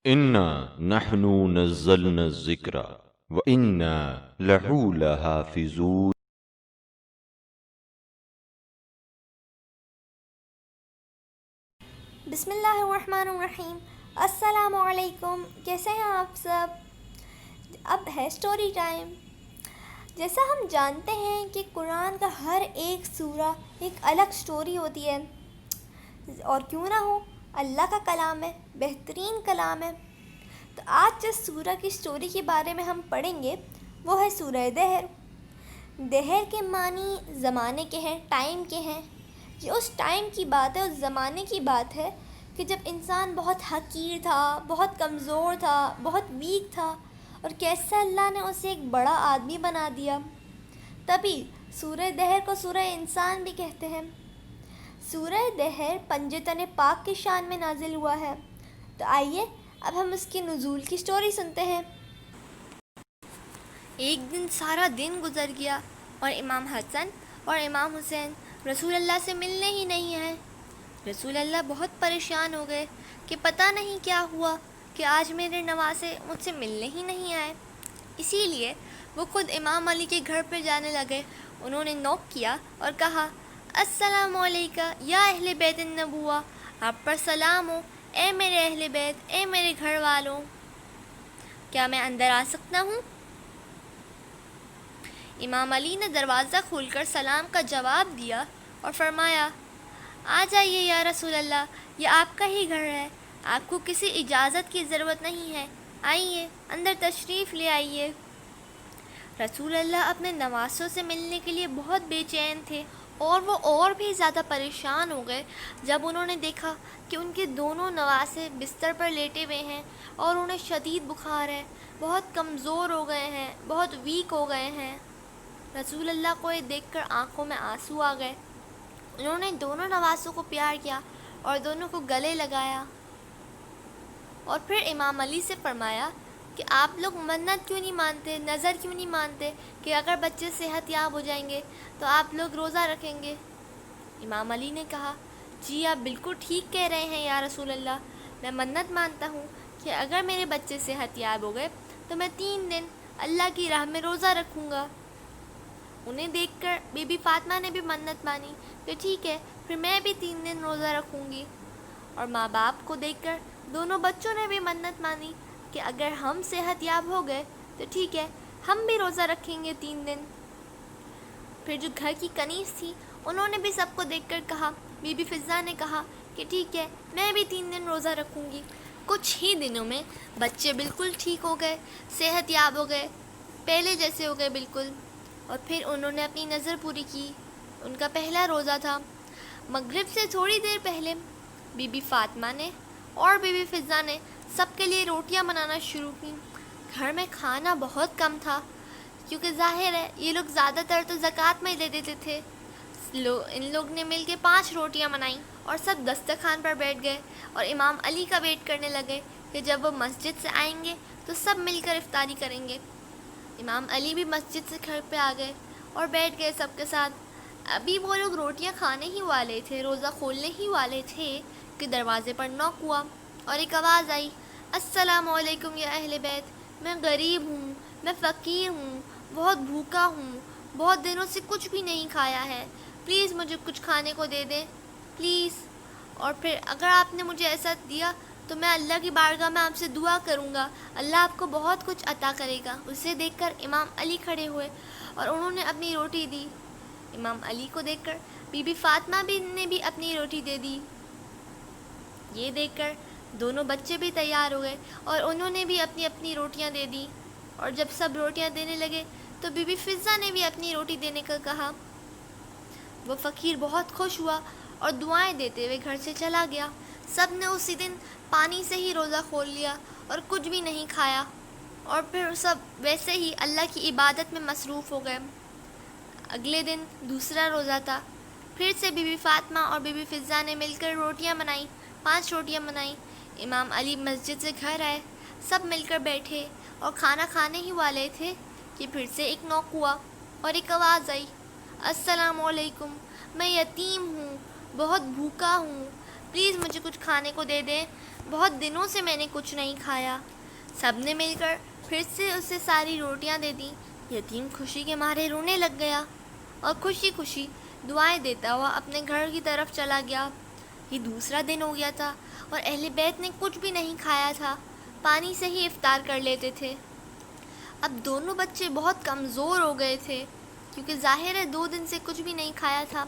انا نحن نزلنا الذکر وانا لہو لحافظون۔ بسم اللہ الرحمن الرحیم۔ السلام علیکم، کیسے ہیں آپ سب؟ اب ہے سٹوری ٹائم۔ جیسا ہم جانتے ہیں کہ قرآن کا ہر ایک سورہ ایک الگ سٹوری ہوتی ہے، اور کیوں نہ ہو، اللہ کا کلام ہے، بہترین کلام ہے۔ تو آج جس سورہ کی سٹوری کے بارے میں ہم پڑھیں گے وہ ہے سورہ دہر۔ دہر کے معنی زمانے کے ہیں، ٹائم کے ہیں۔ یہ اس ٹائم کی بات ہے، اس زمانے کی بات ہے کہ جب انسان بہت حقیر تھا، بہت کمزور تھا، بہت ویک تھا، اور کیسے اللہ نے اسے ایک بڑا آدمی بنا دیا۔ تبھی سورہ دہر کو سورہ انسان بھی کہتے ہیں۔ سورہ دہر پنجتن پاک کی شان میں نازل ہوا ہے۔ تو آئیے اب ہم اس کی نزول کی سٹوری سنتے ہیں۔ ایک دن سارا دن گزر گیا اور امام حسن اور امام حسین رسول اللہ سے ملنے ہی نہیں آئے۔ رسول اللہ بہت پریشان ہو گئے کہ پتہ نہیں کیا ہوا کہ آج میرے نواسے مجھ سے ملنے ہی نہیں آئے۔ اسی لیے وہ خود امام علی کے گھر پہ جانے لگے۔ انہوں نے نوک کیا اور کہا، السلام علیکم یا اہل بیت النبوہ، آپ پر سلام ہو اے میرے اہل بیت، اے میرے گھر والوں، کیا میں اندر آ سکتا ہوں؟ امام علی نے دروازہ کھول کر سلام کا جواب دیا اور فرمایا، آ جائیے یا رسول اللہ، یہ آپ کا ہی گھر ہے، آپ کو کسی اجازت کی ضرورت نہیں ہے، آئیے اندر تشریف لے آئیے۔ رسول اللہ اپنے نواسوں سے ملنے کے لیے بہت بے چین تھے، اور وہ اور بھی زیادہ پریشان ہو گئے جب انہوں نے دیکھا کہ ان کے دونوں نواسے بستر پر لیٹے ہوئے ہیں اور انہیں شدید بخار ہے، بہت کمزور ہو گئے ہیں، بہت ویک ہو گئے ہیں۔ رسول اللہ کو یہ دیکھ کر آنکھوں میں آنسو آ گئے۔ انہوں نے دونوں نواسوں کو پیار کیا اور دونوں کو گلے لگایا، اور پھر امام علی سے فرمایا کہ آپ لوگ منت کیوں نہیں مانتے، نظر کیوں نہیں مانتے کہ اگر بچے صحت یاب ہو جائیں گے تو آپ لوگ روزہ رکھیں گے؟ امام علی نے کہا، جی آپ بالکل ٹھیک کہہ رہے ہیں یا رسول اللہ، میں منت مانتا ہوں کہ اگر میرے بچے صحت یاب ہو گئے تو میں 3 دن اللہ کی راہ میں روزہ رکھوں گا۔ انہیں دیکھ کر بی بی فاطمہ نے بھی منت مانی کہ ٹھیک ہے، پھر میں بھی 3 دن روزہ رکھوں گی۔ اور ماں باپ کو دیکھ کر دونوں بچوں نے بھی منت مانی کہ اگر ہم صحت یاب ہو گئے تو ٹھیک ہے، ہم بھی روزہ رکھیں گے 3 دن۔ پھر جو گھر کی کنیز تھی انہوں نے بھی سب کو دیکھ کر کہا، بی بی فضہ نے کہا کہ ٹھیک ہے، میں بھی 3 دن روزہ رکھوں گی۔ کچھ ہی دنوں میں بچے بالکل ٹھیک ہو گئے، صحت یاب ہو گئے، پہلے جیسے ہو گئے بالکل۔ اور پھر انہوں نے اپنی نظر پوری کی۔ ان کا پہلا روزہ تھا۔ مغرب سے تھوڑی دیر پہلے بی بی فاطمہ نے اور بی بی فضہ نے سب کے لیے روٹیاں بنانا شروع کی۔ گھر میں کھانا بہت کم تھا، کیونکہ ظاہر ہے یہ لوگ زیادہ تر تو زکوٰۃ میں ہی دے دیتے تھے۔ ان لوگ نے مل کے 5 روٹیاں بنائیں اور سب دسترخوان پر بیٹھ گئے اور امام علی کا ویٹ کرنے لگے کہ جب وہ مسجد سے آئیں گے تو سب مل کر افطاری کریں گے۔ امام علی بھی مسجد سے گھر پہ آ گئے اور بیٹھ گئے سب کے ساتھ۔ ابھی وہ لوگ روٹیاں کھانے ہی والے تھے، روزہ کھولنے ہی والے تھے کہ دروازے پر نوک ہوا اور ایک آواز آئی، السلام علیکم یا اہل بیت، میں غریب ہوں، میں فقیر ہوں، بہت بھوکا ہوں، بہت دنوں سے کچھ بھی نہیں کھایا ہے، پلیز مجھے کچھ کھانے کو دے دیں پلیز۔ اور پھر اگر آپ نے مجھے ایسا دیا تو میں اللہ کی بارگاہ میں آپ سے دعا کروں گا، اللہ آپ کو بہت کچھ عطا کرے گا۔ اسے دیکھ کر امام علی کھڑے ہوئے اور انہوں نے اپنی روٹی دی۔ امام علی کو دیکھ کر بی بی فاطمہ نے بھی اپنی روٹی دے دی۔ یہ دیکھ کر دونوں بچے بھی تیار ہو گئے اور انہوں نے بھی اپنی اپنی روٹیاں دے دی۔ اور جب سب روٹیاں دینے لگے تو بی بی فضہ نے بھی اپنی روٹی دینے کا کہا۔ وہ فقیر بہت خوش ہوا اور دعائیں دیتے ہوئے گھر سے چلا گیا۔ سب نے اسی دن پانی سے ہی روزہ کھول لیا اور کچھ بھی نہیں کھایا، اور پھر سب ویسے ہی اللہ کی عبادت میں مصروف ہو گئے۔ اگلے دن دوسرا روزہ تھا۔ پھر سے بی بی فاطمہ اور بی بی فضہ نے مل کر روٹیاں بنائیں، 5 روٹیاں بنائیں۔ امام علی مسجد سے گھر آئے، سب مل کر بیٹھے اور کھانا کھانے ہی والے تھے کہ پھر سے ایک نوک ہوا اور ایک آواز آئی، السلام علیکم، میں یتیم ہوں، بہت بھوکا ہوں، پلیز مجھے کچھ کھانے کو دے دیں، بہت دنوں سے میں نے کچھ نہیں کھایا۔ سب نے مل کر پھر سے اسے ساری روٹیاں دے دیں۔ یتیم خوشی کے مارے رونے لگ گیا اور خوشی خوشی دعائیں دیتا ہوا اپنے گھر کی طرف چلا گیا۔ یہ دوسرا دن ہو گیا تھا اور اہل بیت نے کچھ بھی نہیں کھایا تھا، پانی سے ہی افطار کر لیتے تھے۔ اب دونوں بچے بہت کمزور ہو گئے تھے کیونکہ ظاہر ہے 2 دن سے کچھ بھی نہیں کھایا تھا۔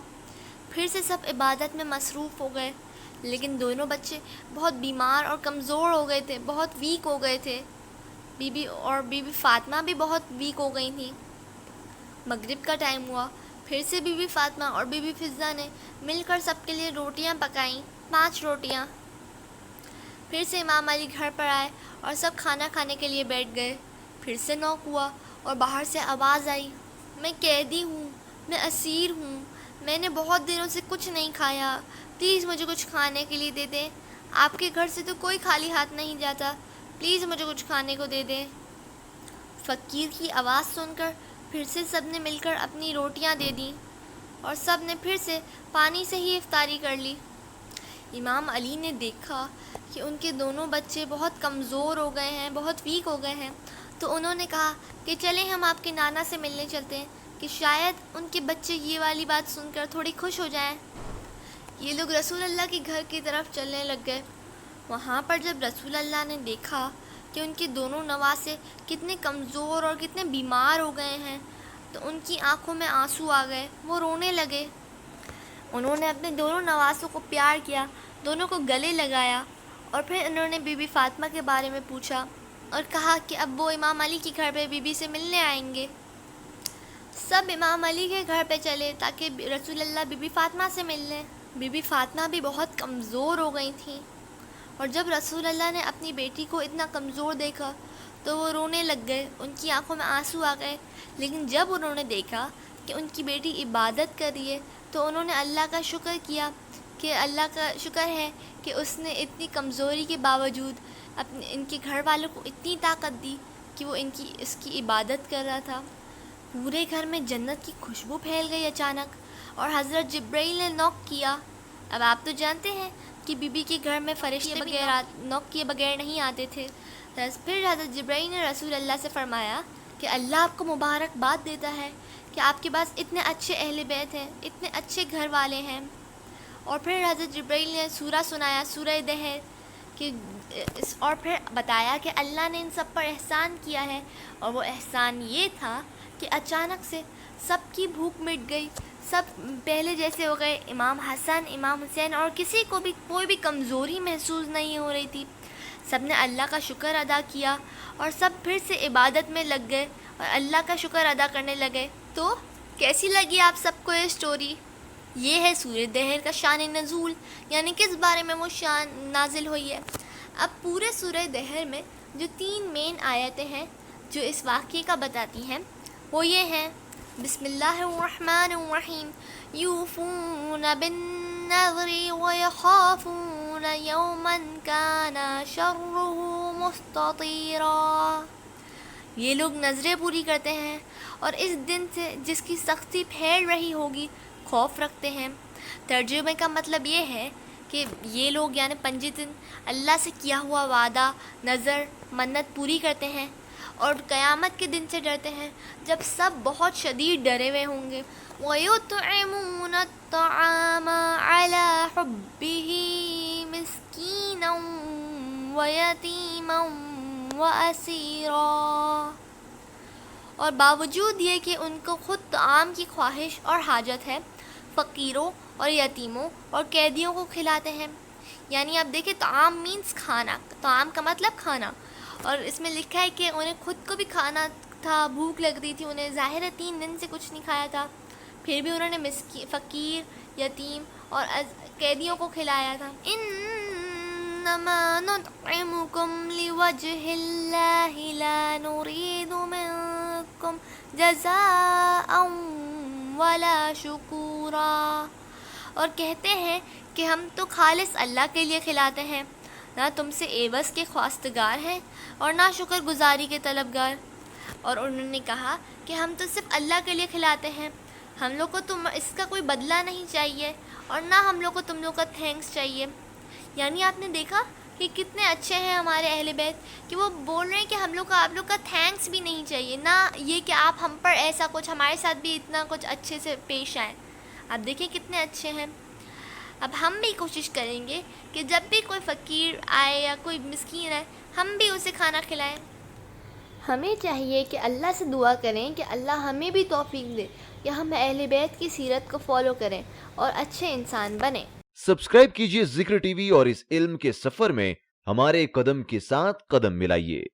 پھر سے سب عبادت میں مصروف ہو گئے، لیکن دونوں بچے بہت بیمار اور کمزور ہو گئے تھے، بہت ویک ہو گئے تھے۔ بی بی فاطمہ بھی بہت ویک ہو گئی تھیں۔ مغرب کا ٹائم ہوا، پھر سے بی بی فاطمہ اور بی بی فضہ نے مل کر سب کے لیے روٹیاں پکائیں، 5 روٹیاں۔ پھر سے امام علی گھر پر آئے اور سب کھانا کھانے کے لیے بیٹھ گئے۔ پھر سے نوک ہوا اور باہر سے آواز آئی، میں قیدی ہوں، میں اسیر ہوں، میں نے بہت دنوں سے کچھ نہیں کھایا، پلیز مجھے کچھ کھانے کے لیے دے دیں، آپ کے گھر سے تو کوئی خالی ہاتھ نہیں جاتا، پلیز مجھے کچھ کھانے کو دے دیں۔ فقیر کی آواز سن کر پھر سے سب نے مل کر اپنی روٹیاں دے دیں اور سب نے پھر سے پانی سے ہی افطاری کر لی۔ امام علی نے دیکھا کہ ان کے دونوں بچے بہت کمزور ہو گئے ہیں، بہت ویک ہو گئے ہیں، تو انہوں نے کہا کہ چلیں ہم آپ کے نانا سے ملنے چلتے ہیں کہ شاید ان کے بچے یہ والی بات سن کر تھوڑی خوش ہو جائیں۔ یہ لوگ رسول اللہ کے گھر کی طرف چلنے لگ گئے۔ وہاں پر جب رسول اللہ نے دیکھا کہ ان کے دونوں نواسے کتنے کمزور اور کتنے بیمار ہو گئے ہیں تو ان کی آنکھوں میں آنسو آ گئے، وہ رونے لگے۔ انہوں نے اپنے دونوں نواسوں کو پیار کیا، دونوں کو گلے لگایا اور پھر انہوں نے بی بی فاطمہ کے بارے میں پوچھا اور کہا کہ اب وہ امام علی کے گھر پہ بی بی سے ملنے آئیں گے۔ سب امام علی کے گھر پہ چلے تاکہ رسول اللہ بی بی فاطمہ سے مل لیں۔ بی بی فاطمہ بھی بہت کمزور ہو گئی تھیں اور جب رسول اللہ نے اپنی بیٹی کو اتنا کمزور دیکھا تو وہ رونے لگ گئے، ان کی آنکھوں میں آنسو آ گئے۔ لیکن جب انہوں نے دیکھا کہ ان کی بیٹی عبادت کر رہی ہے تو انہوں نے اللہ کا شکر کیا کہ اللہ کا شکر ہے کہ اس نے اتنی کمزوری کے باوجود ان کے گھر والوں کو اتنی طاقت دی کہ وہ اس کی عبادت کر رہا تھا۔ پورے گھر میں جنت کی خوشبو پھیل گئی اچانک اور حضرت جبرائیل نے نوک کیا۔ اب آپ تو جانتے ہیں کہ بی بی کے گھر میں فرشتے نوک کیے بغیر نہیں آتے تھے۔ پھر حضرت جبرائیل نے رسول اللہ سے فرمایا کہ اللہ آپ کو مبارکباد دیتا ہے کہ آپ کے پاس اتنے اچھے اہل بیت ہیں، اتنے اچھے گھر والے ہیں۔ اور پھر حضرت جبرائیل نے سورہ سنایا، سورہ دہر، اور پھر بتایا کہ اللہ نے ان سب پر احسان کیا ہے، اور وہ احسان یہ تھا کہ اچانک سے سب کی بھوک مٹ گئی، سب پہلے جیسے ہو گئے۔ امام حسن، امام حسین اور کسی کو بھی کوئی بھی کمزوری محسوس نہیں ہو رہی تھی۔ سب نے اللہ کا شکر ادا کیا اور سب پھر سے عبادت میں لگ گئے اور اللہ کا شکر ادا کرنے لگے۔ تو کیسی لگی آپ سب کو یہ سٹوری؟ یہ ہے سورہ دہر کا شان نزول، یعنی کس بارے میں وہ شان نازل ہوئی ہے۔ اب پورے سورہ دہر میں جو 3 مین آیتیں ہیں جو اس واقعے کا بتاتی ہیں وہ یہ ہیں: بسم اللہ الرحمن الرحیم، یوفون بالنذر ویخافون یوما کان شرہ مستطیرا۔ یہ لوگ نظریں پوری کرتے ہیں اور اس دن سے جس کی سختی پھیل رہی ہوگی خوف رکھتے ہیں۔ ترجمے کا مطلب یہ ہے کہ یہ لوگ یعنی پنجتن اللہ سے کیا ہوا وعدہ، نظر، منت پوری کرتے ہیں اور قیامت کے دن سے ڈرتے ہیں جب سب بہت شدید ڈرے ہوئے ہوں گے۔ وَيُطْعِمُونَ الطَّعَامَ عَلَى حُبِّهِ مِسْكِينًا وَيَتِيمًا وَأَسِيرًا۔ اور باوجود یہ کہ ان کو خود طعام کی خواہش اور حاجت ہے، فقیروں اور یتیموں اور قیدیوں کو کھلاتے ہیں۔ یعنی اب دیکھیں، طعام مینس کھانا، طعام کا مطلب کھانا، اور اس میں لکھا ہے کہ انہیں خود کو بھی کھانا تھا، بھوک لگ رہی تھی انہیں، ظاہر ہے 3 دن سے کچھ نہیں کھایا تھا، پھر بھی انہوں نے فقیر، یتیم اور قیدیوں کو کھلایا تھا۔ انما نطعمکم لوجہ اللہ لا نرید منکم جزاء ولا شکورا۔ اور کہتے ہیں کہ ہم تو خالص اللہ کے لیے کھلاتے ہیں، نہ تم سے عوض کے خواستگار ہیں اور نہ شکر گزاری کے طلبگار۔ اور انہوں نے کہا کہ ہم تو صرف اللہ کے لیے کھلاتے ہیں، ہم لوگ کو تم اس کا کوئی بدلہ نہیں چاہیے اور نہ ہم لوگ کو تم لوگ کا تھینکس چاہیے۔ یعنی آپ نے دیکھا کہ کتنے اچھے ہیں ہمارے اہل بیت کہ وہ بول رہے ہیں کہ ہم لوگ کو آپ لوگ کا تھینکس بھی نہیں چاہیے، نہ یہ کہ آپ ہم پر ایسا کچھ ہمارے ساتھ بھی اتنا کچھ اچھے سے پیش آئیں۔ آپ دیکھیں کتنے اچھے ہیں۔ اب ہم بھی کوشش کریں گے کہ جب بھی کوئی فقیر آئے یا کوئی مسکین آئے ہم بھی اسے کھانا کھلائیں۔ ہمیں چاہیے کہ اللہ سے دعا کریں کہ اللہ ہمیں بھی توفیق دے کہ ہم اہل بیت کی سیرت کو فالو کریں اور اچھے انسان بنیں۔ سبسکرائب کیجئے ذکر ٹی وی اور اس علم کے سفر میں ہمارے قدم کے ساتھ قدم ملائیے۔